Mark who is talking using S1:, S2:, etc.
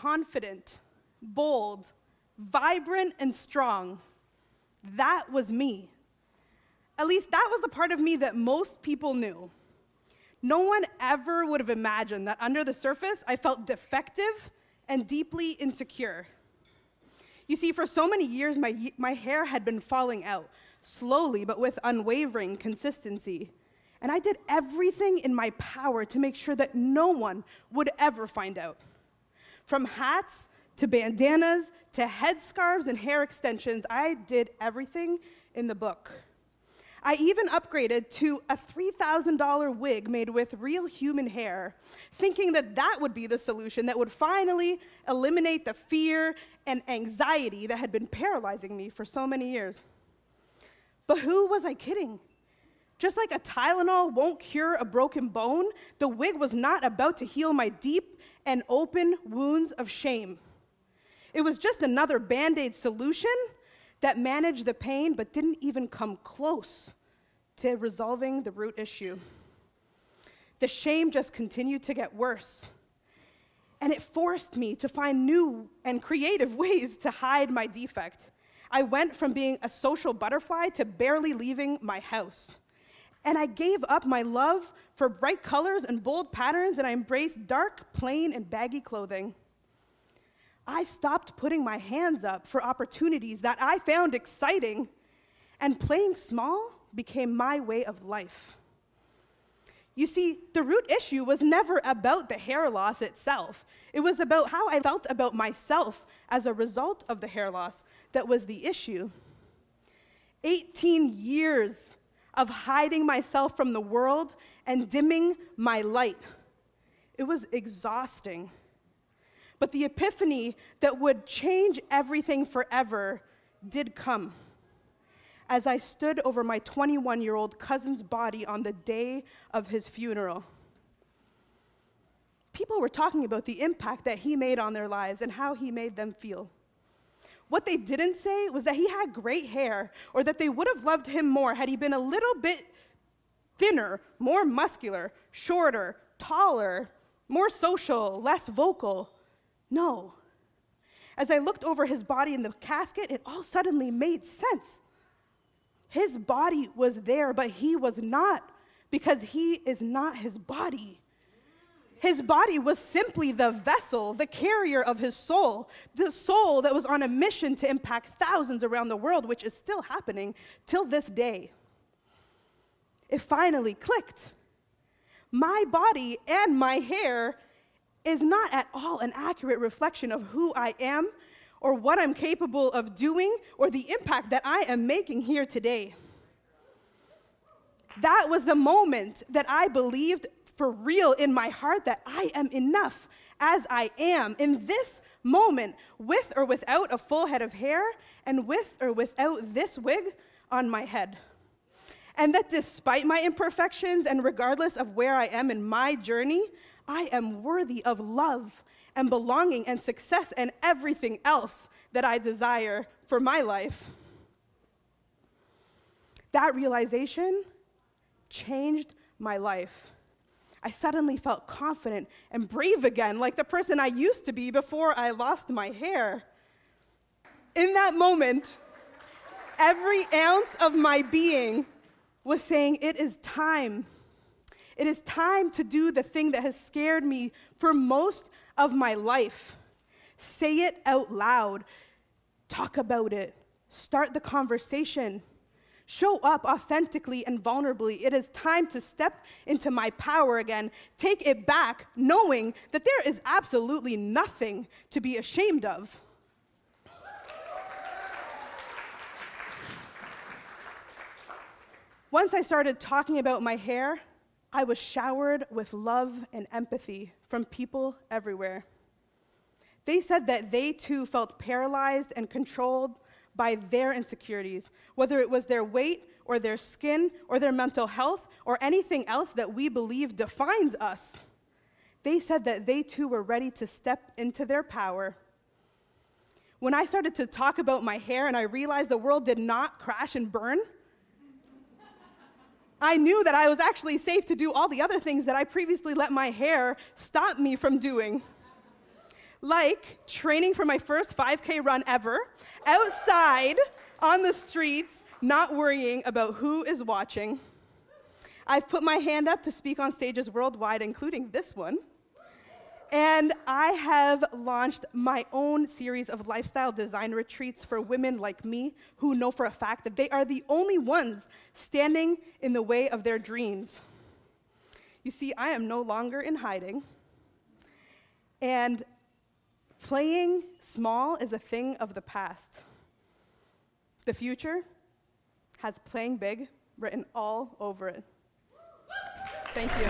S1: confident, bold, vibrant, and strong. That was me. At least that was the part of me that most people knew. No one ever would have imagined that under the surface, I felt defective and deeply insecure. You see, for so many years, my hair had been falling out, slowly but with unwavering consistency. And I did everything in my power to make sure that no one would ever find out. From hats to bandanas to headscarves and hair extensions, I did everything in the book. I even upgraded to a $3,000 wig made with real human hair, thinking that that would be the solution that would finally eliminate the fear and anxiety that had been paralyzing me for so many years. But who was I kidding? Just like a Tylenol won't cure a broken bone, the wig was not about to heal my deep and open wounds of shame. It was just another Band-Aid solution that managed the pain but didn't even come close to resolving the root issue. The shame just continued to get worse, and it forced me to find new and creative ways to hide my defect. I went from being a social butterfly to barely leaving my house. And I gave up my love for bright colors and bold patterns, and I embraced dark, plain, and baggy clothing. I stopped putting my hands up for opportunities that I found exciting, and playing small became my way of life. You see, the root issue was never about the hair loss itself. It was about how I felt about myself as a result of the hair loss that was the issue. 18 years of hiding myself from the world and dimming my light. It was exhausting. But the epiphany that would change everything forever did come as I stood over my 21-year-old cousin's body on the day of his funeral. People were talking about the impact that he made on their lives and how he made them feel. What they didn't say was that he had great hair, or that they would have loved him more had he been a little bit thinner, more muscular, shorter, taller, more social, less vocal. No. As I looked over his body in the casket, it all suddenly made sense. His body was there, but he was not, because he is not his body. His body was simply the vessel, the carrier of his soul, the soul that was on a mission to impact thousands around the world, which is still happening till this day. It finally clicked. My body and my hair is not at all an accurate reflection of who I am or what I'm capable of doing or the impact that I am making here today. That was the moment that I believed for real in my heart that I am enough as I am in this moment, with or without a full head of hair and with or without this wig on my head. And that despite my imperfections and regardless of where I am in my journey, I am worthy of love and belonging and success and everything else that I desire for my life. That realization changed my life. I suddenly felt confident and brave again, like the person I used to be before I lost my hair. In that moment, every ounce of my being was saying, it is time. It is time to do the thing that has scared me for most of my life. Say it out loud. Talk about it. Start the conversation. Show up authentically and vulnerably. It is time to step into my power again. Take it back, knowing that there is absolutely nothing to be ashamed of. Once I started talking about my hair, I was showered with love and empathy from people everywhere. They said that they too felt paralyzed and controlled by their insecurities, whether it was their weight or their skin or their mental health or anything else that we believe defines us. They said that they too were ready to step into their power. When I started to talk about my hair and I realized the world did not crash and burn, I knew that I was actually safe to do all the other things that I previously let my hair stop me from doing. like training for my first 5K run ever, outside on the streets, not worrying about who is watching. I've put my hand up to speak on stages worldwide, including this one. And I have launched my own series of lifestyle design retreats for women like me who know for a fact that they are the only ones standing in the way of their dreams. You see, I am no longer in hiding. And playing small is a thing of the past. The future has playing big written all over it. Thank you.